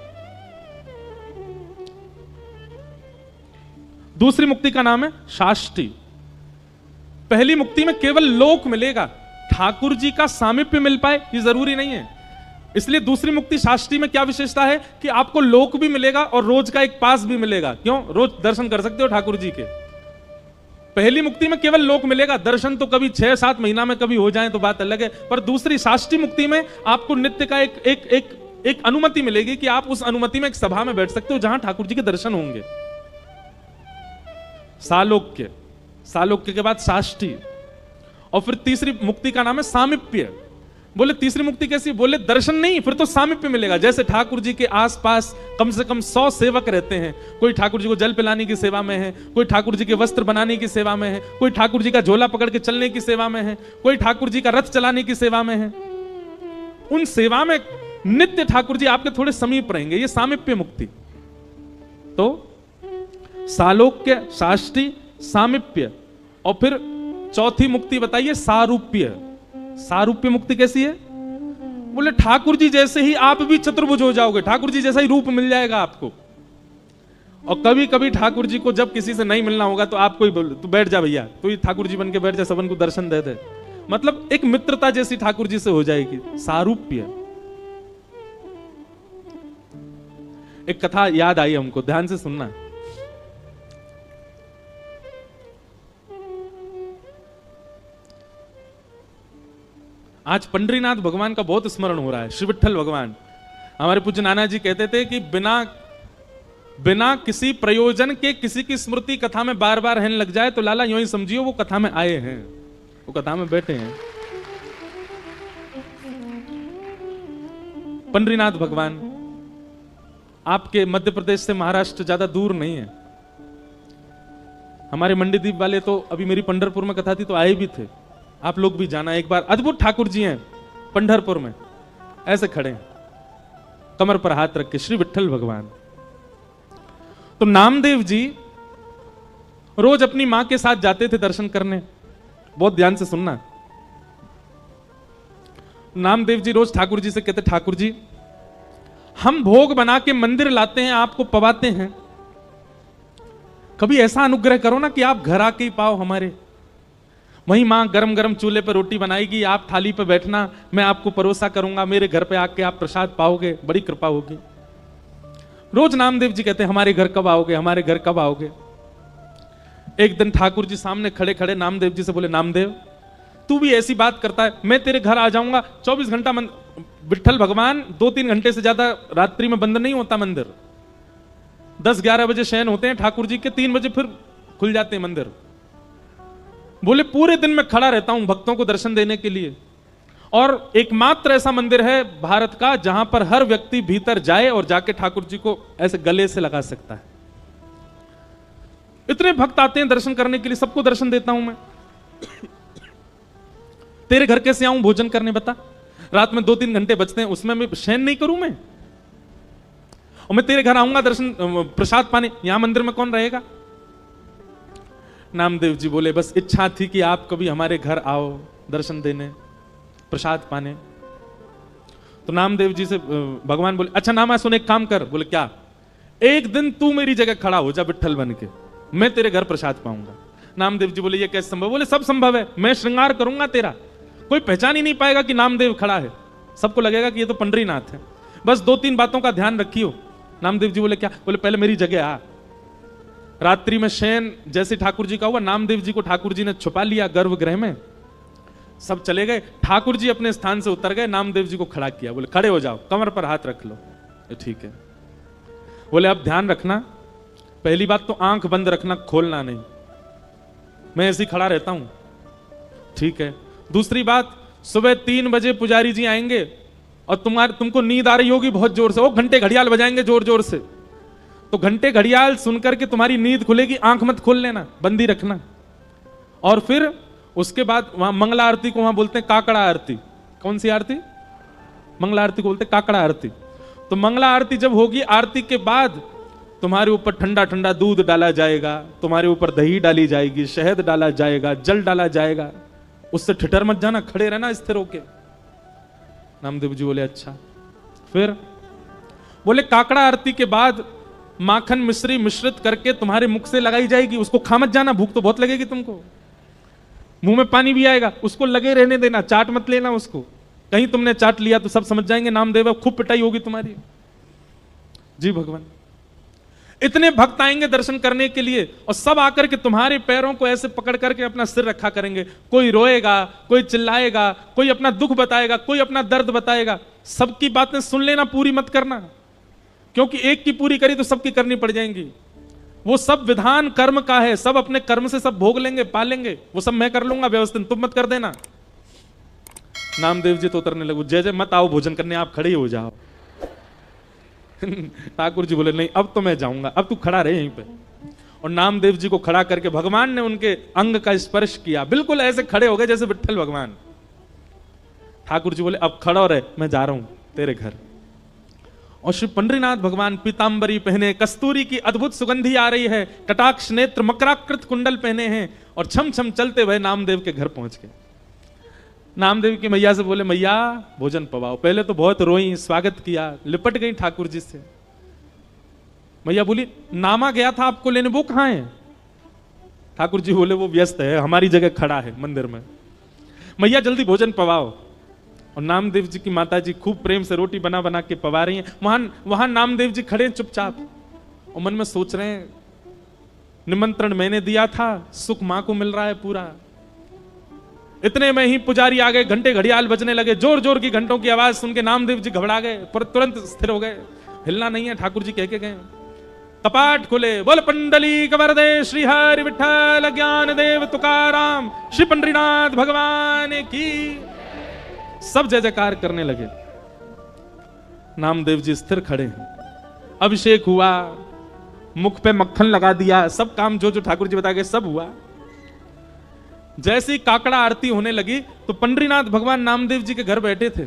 दूसरी मुक्ति का नाम है साष्टि। पहली मुक्ति में केवल लोक मिलेगा, ठाकुर जी का सामीप्य मिल पाए ये जरूरी नहीं है। इसलिए दूसरी मुक्ति साष्टि में क्या विशेषता है कि आपको लोक भी मिलेगा और रोज का एक पास भी मिलेगा। क्यों? रोज दर्शन कर सकते हो ठाकुर जी के। पहली मुक्ति में केवल लोक मिलेगा, दर्शन तो कभी 6-7 महीना में कभी हो जाए तो बात अलग है। पर दूसरी साष्टि मुक्ति में आपको नित्य का एक अनुमति मिलेगी कि आप उस अनुमति में एक सभा में बैठ सकते हो जहां ठाकुर जी के दर्शन होंगे। सालोक्य, सालोक्य के बाद साष्टि, और फिर तीसरी मुक्ति का नाम है सामीप्य। बोले तीसरी मुक्ति कैसी? बोले दर्शन नहीं, फिर तो सामीप्य मिलेगा। जैसे ठाकुर जी के आसपास कम से कम 100 सेवक रहते हैं। कोई ठाकुर जी को जल पिलाने की सेवा में है, कोई ठाकुर जी के वस्त्र बनाने की सेवा में है, कोई ठाकुर जी का झोला पकड़ के चलने की सेवा में है, कोई ठाकुर जी का रथ चलाने की सेवा में है। उन सेवा में नित्य ठाकुर जी आपके थोड़े समीप रहेंगे। ये सामीप्य मुक्ति। तो सालोक्य, साष्टि, सामीप्य, और फिर चौथी मुक्ति बताइए सारूप्य। सारूप्य मुक्ति कैसी है? बोले ठाकुर जी जैसे ही आप भी चतुर्भुज हो जाओगे, ठाकुर जी जैसा ही रूप मिल जाएगा आपको। और कभी कभी ठाकुर जी को जब किसी से नहीं मिलना होगा तो आपको ही बोल, तू बैठ जा भैया, तू ही ठाकुर जी बन के बैठ जा, सबन को दर्शन दे दे। मतलब एक मित्रता जैसी ठाकुर जी से हो जाएगी। सारूप्य। एक कथा याद आई हमको, ध्यान से सुनना। आज पंडरीनाथ भगवान का बहुत स्मरण हो रहा है। श्री विठ्ठल भगवान, हमारे पूज्य नाना जी कहते थे कि बिना किसी प्रयोजन के किसी की स्मृति कथा में बार बार रहने लग जाए तो लाला यूं ही समझियो वो कथा में आए हैं, वो कथा में बैठे हैं। पंडरीनाथ भगवान आपके मध्य प्रदेश से महाराष्ट्र ज्यादा दूर नहीं है। हमारे मंडीदीप वाले तो अभी मेरी पंढरपुर में कथा थी तो आए भी थे। आप लोग भी जाना एक बार। अद्भुत ठाकुर जी हैं पंढरपुर में, ऐसे खड़े हैं कमर पर हाथ रख के, श्री विठ्ठल भगवान। तो नामदेव जी रोज अपनी मां के साथ जाते थे दर्शन करने। बहुत ध्यान से सुनना। नामदेव जी रोज ठाकुर जी से कहते, ठाकुर जी हम भोग बना के मंदिर लाते हैं, आपको पवाते हैं, कभी ऐसा अनुग्रह करो ना कि आप घर आके ही पाओ हमारे। वहीं मां गरम गरम चूल्हे पर रोटी बनाएगी, आप थाली पर बैठना, मैं आपको परोसा करूंगा, मेरे घर पे आके आप प्रसाद पाओगे, बड़ी कृपा होगी। रोज नामदेव जी कहते हमारे घर कब आओगे, हमारे घर कब आओगे। एक दिन ठाकुर जी सामने खड़े खड़े नामदेव जी से बोले, नामदेव तू भी ऐसी बात करता है, मैं तेरे घर आ जाऊंगा। 24 घंटा विठ्ठल भगवान 2-3 घंटे से ज्यादा रात्रि में बंद नहीं होता मंदिर। 10-11 बजे शयन होते हैं ठाकुर जी के, 3 बजे फिर खुल जाते हैं मंदिर। बोले पूरे दिन में खड़ा रहता हूं भक्तों को दर्शन देने के लिए, और एकमात्र ऐसा मंदिर है भारत का जहां पर हर व्यक्ति भीतर जाए और जाके ठाकुर जी को ऐसे गले से लगा सकता है। इतने भक्त आते हैं दर्शन करने के लिए, सबको दर्शन देता हूं मैं। तेरे घर कैसे आऊं भोजन करने बता? रात में 2-3 घंटे बचते हैं, उसमें मैं शयन नहीं करूं मैं? और मैं तेरे घर आऊंगा दर्शन प्रसाद पाने, यहां मंदिर में कौन रहेगा? नामदेव जी बोले बस इच्छा थी कि आप कभी हमारे घर आओ दर्शन देने, प्रसाद पाने। तो नामदेव जी से भगवान बोले, अच्छा नामा सुन, एक काम कर। बोले क्या? एक दिन तू मेरी जगह खड़ा हो जा विठ्ठल बन के, मैं तेरे घर प्रसाद पाऊंगा। नामदेव जी बोले ये कैसे संभव? बोले सब संभव है, मैं श्रृंगार करूंगा तेरा, कोई पहचान ही नहीं पाएगा कि नामदेव खड़ा है, सबको लगेगा कि ये तो पंडरीनाथ है। बस 2-3 बातों का ध्यान रखियो। नामदेव जी बोले क्या? बोले पहले मेरी जगह आ, रात्रि में शयन जैसे ठाकुर जी का हुआ, नामदेव जी को ठाकुर जी ने छुपा लिया गर्भगृह में। सब चले गए, ठाकुर जी अपने स्थान से उतर गए, नामदेव जी को खड़ा किया, बोले खड़े हो जाओ, कमर पर हाथ रख लो। ठीक है। बोले अब ध्यान रखना, पहली बात तो आंख बंद रखना, खोलना नहीं, मैं ऐसे ही खड़ा रहता हूं। ठीक है। दूसरी बात, सुबह 3 बजे पुजारी जी आएंगे और तुमको नींद आ रही होगी बहुत जोर से, वो घंटे घड़ियाल बजाएंगे जोर जोर से, तो घंटे घड़ियाल सुनकर के तुम्हारी नींद खुलेगी, आंख मत खोल लेना, बंदी रखना। और फिर उसके बाद वहां मंगला आरती को वहां बोलते हैं काकड़ा आरती। कौन सी आरती? मंगला आरती को बोलते हैं काकड़ा आरती। तो मंगला आरती जब होगी, आरती के बाद तुम्हारे ऊपर ठंडा ठंडा दूध डाला जाएगा, तुम्हारे ऊपर दही डाली जाएगी, शहद डाला जाएगा, जल डाला जाएगा, उससे ठिठर मत जाना, खड़े रहना स्थिर होके। नामदेव जी बोले अच्छा। फिर बोले काकड़ा आरती के बाद माखन मिश्री मिश्रित करके तुम्हारे मुख से लगाई जाएगी, उसको खा मत जाना, भूख तो बहुत लगेगी तुमको, मुंह में पानी भी आएगा, उसको लगे रहने देना, चाट मत लेना उसको, कहीं तुमने चाट लिया तो सब समझ जाएंगे नामदेव, खूब पिटाई होगी तुम्हारी। जी भगवान। इतने भक्त आएंगे दर्शन करने के लिए और सब आकर के तुम्हारे पैरों को ऐसे पकड़ करके अपना सिर रखा करेंगे, कोई रोएगा, कोई चिल्लाएगा, कोई अपना दुख बताएगा, कोई अपना दर्द बताएगा। सबकी बातें सुन लेना, पूरी मत करना, क्योंकि एक की पूरी करी तो सबकी करनी पड़ जाएंगी। वो सब विधान कर्म का है, सब अपने कर्म से सब भोग लेंगे, पालेंगे, वो सब मैं कर लूंगा व्यवस्थित, तुम मत कर देना। नामदेव जी तो उतरने लगे, जय जय मत आओ भोजन करने, आप खड़े हो जाओ। ठाकुर जी बोले नहीं अब तो मैं जाऊंगा, अब तू खड़ा रहे यहीं पे। और नामदेव जी को खड़ा करके भगवान ने उनके अंग का स्पर्श किया, बिल्कुल ऐसे खड़े हो गए जैसे विट्ठल भगवान। ठाकुर जी बोले अब खड़ा रहे, मैं जा रहा हूं तेरे घर। और श्री पंडरीनाथ भगवान पीतांबरी पहने, कस्तूरी की अद्भुत सुगंधी आ रही है, कटाक्ष नेत्र मकराकृत कुंडल पहने हैं और छम छम चलते हुए नामदेव के घर पहुंच गए। नामदेव की मैया से बोले मैया भोजन पवाओ। पहले तो बहुत रोई, स्वागत किया, लिपट गई ठाकुर जी से। मैया बोली नामा गया था आपको लेने, वो कहां है? ठाकुर जी बोले वो व्यस्त है, हमारी जगह खड़ा है मंदिर में। मैया जल्दी भोजन पवाओ। और नामदेव जी की माता जी खूब प्रेम से रोटी बना बना के पवा रही हैं। वहां नामदेव जी खड़े चुपचाप और मन में सोच रहे हैं निमंत्रण मैंने दिया था, सुख मां को मिल रहा है पूरा। इतने में ही पुजारी आ गए, घंटे घड़ियाल बजने लगे, जोर जोर की घंटों की आवाज सुन के नामदेव जी घबरा गए, पर तुरंत स्थिर हो गए, हिलना नहीं है। ठाकुर जी कह के गए, कपाट खुले, बोल पंडली कवरदे श्री हरि विठ्ठल ज्ञान देव तुकाराम श्री पंडरीनाथ भगवान की। सब जय जयकार करने लगे। नामदेव जी स्थिर खड़े हैं, अभिषेक हुआ, मुख पे मक्खन लगा दिया, सब काम जो जो ठाकुर जी बता गए सब हुआ। जैसे ही काकड़ा आरती होने लगी तो पंडरीनाथ भगवान नामदेव जी के घर बैठे थे।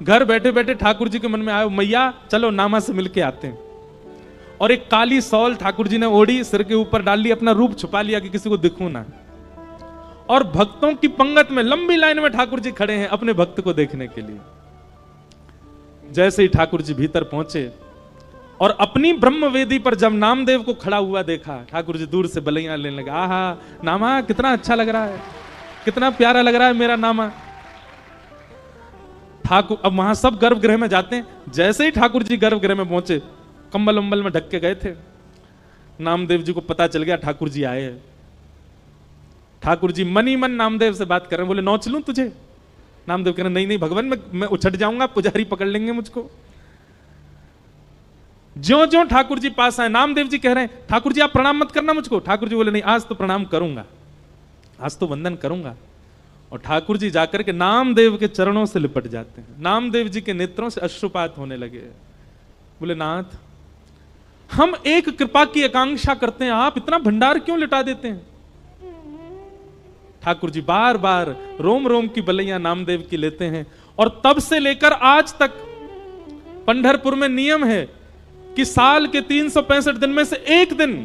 घर बैठे बैठे ठाकुर जी के मन में आया मैया चलो नामा से मिलके आते हैं। और एक काली सौल ठाकुर जी ने ओढ़ी, सिर के ऊपर डाल ली, अपना रूप छुपा लिया कि किसी को दिखूं ना। और भक्तों की पंगत में लंबी लाइन में ठाकुर जी खड़े हैं अपने भक्त को देखने के लिए। जैसे ही ठाकुर जी भीतर पहुंचे और अपनी ब्रह्म वेदी पर जब नामदेव को खड़ा हुआ देखा, ठाकुर जी दूर से बलैया लेने लगे, आहा नामा कितना अच्छा लग रहा है, कितना प्यारा लग रहा है मेरा नामा। ठाकुर अब वहां सब गर्भगृह में जाते हैं, जैसे ही ठाकुर जी गर्भगृह में पहुंचे, कंबल उम्बल में ढक के गए थे। नामदेव जी को पता चल गया ठाकुर जी आए हैं। ठाकुर जी मन ही मन नामदेव से बात कर रहे हैं, बोले नौच लूं तुझे? नामदेव कह रहे नहीं नहीं भगवान, मैं उछट जाऊंगा, पुजारी पकड़ लेंगे मुझको। ज्यों ज्यों ठाकुर जी पास आए, नामदेव जी कह रहे हैं ठाकुर जी आप प्रणाम मत करना मुझको। ठाकुर जी बोले नहीं आज तो प्रणाम करूंगा, आज तो वंदन करूंगा। और ठाकुर जी जाकर के नामदेव के चरणों से लिपट जाते हैं। नामदेव जी के नेत्रों से अश्रुपात होने लगे। बोले नाथ हम एक कृपा की आकांक्षा करते हैं, आप इतना भंडार क्यों लुटा देते हैं? ठाकुर जी बार बार रोम रोम की बलैया नामदेव की लेते हैं। और तब से लेकर आज तक पंढरपुर में नियम है कि साल के 365 दिन में से एक दिन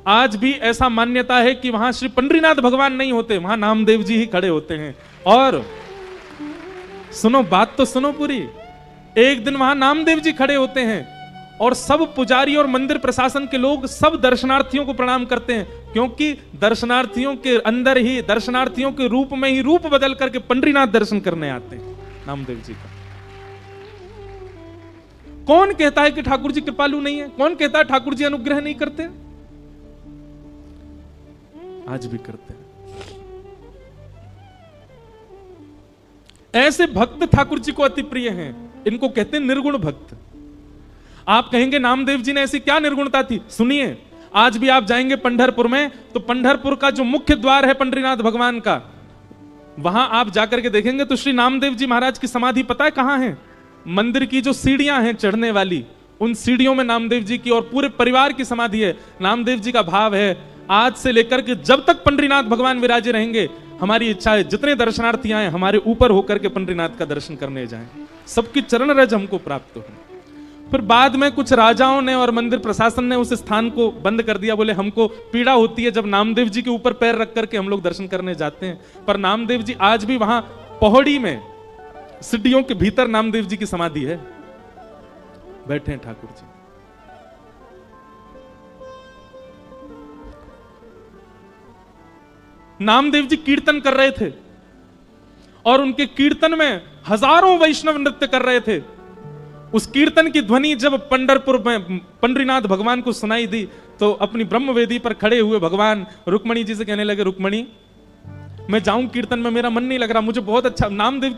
आज भी ऐसा मान्यता है कि वहां श्री पंडरीनाथ भगवान नहीं होते, वहां नामदेव जी ही खड़े होते हैं। और सुनो बात तो सुनो पूरी, एक दिन वहां नामदेव जी खड़े होते हैं और सब पुजारी और मंदिर प्रशासन के लोग सब दर्शनार्थियों को प्रणाम करते हैं, क्योंकि दर्शनार्थियों के अंदर ही, दर्शनार्थियों के रूप में ही रूप बदल करके पंडरीनाथ दर्शन करने आते हैं नामदेव जी का। कौन कहता है कि ठाकुर जी कृपालु नहीं है? कौन कहता है ठाकुर जी अनुग्रह नहीं करते? आज भी करते हैं। ऐसे भक्त ठाकुर जी को अति प्रिय हैं, इनको कहते हैं निर्गुण भक्त। आप कहेंगे नामदेव जी ने ऐसी क्या निर्गुणता थी? सुनिए, आज भी आप जाएंगे पंढरपुर में तो पंढरपुर का जो मुख्य द्वार है पंढरीनाथ भगवान का, वहां आप जाकर के देखेंगे तो श्री नामदेव जी महाराज की समाधि पता है कहां है? मंदिर की जो सीढ़ियां हैं चढ़ने वाली, उन सीढ़ियों में नामदेव जी की और पूरे परिवार की समाधि है। नामदेव जी का भाव है, आज से लेकर के जब तक पंढरीनाथ भगवान विराजे रहेंगे, हमारी इच्छा है जितने दर्शनार्थी आए हमारे ऊपर होकर के पंढरीनाथ का दर्शन करने जाएं, सबकी चरण रज हमको प्राप्त हो। फिर बाद में कुछ राजाओं ने और मंदिर प्रशासन ने उस स्थान को बंद कर दिया, बोले हमको पीड़ा होती है जब नामदेव जी के ऊपर पैर रख करके हम लोग दर्शन करने जाते हैं। पर नामदेव जी आज भी वहां पौड़ी में सीढ़ियों के भीतर नामदेव जी की समाधि है, बैठे हैं ठाकुर जी। नामदेव जी कीर्तन कर रहे थे और उनके कीर्तन में हजारों वैष्णव नृत्य कर रहे थे। उस कीर्तन की ध्वनि जब पंढरपुर में पंढरीनाथ भगवान को सुनाई दी तो अपनी ब्रह्मवेदी पर खड़े हुए भगवान रुक्मणी जी से कहने लगे, रुक्मणी मैं जाऊं कीर्तन में, मेरा मन नहीं लग रहा, मुझे बहुत अच्छा नामदेव की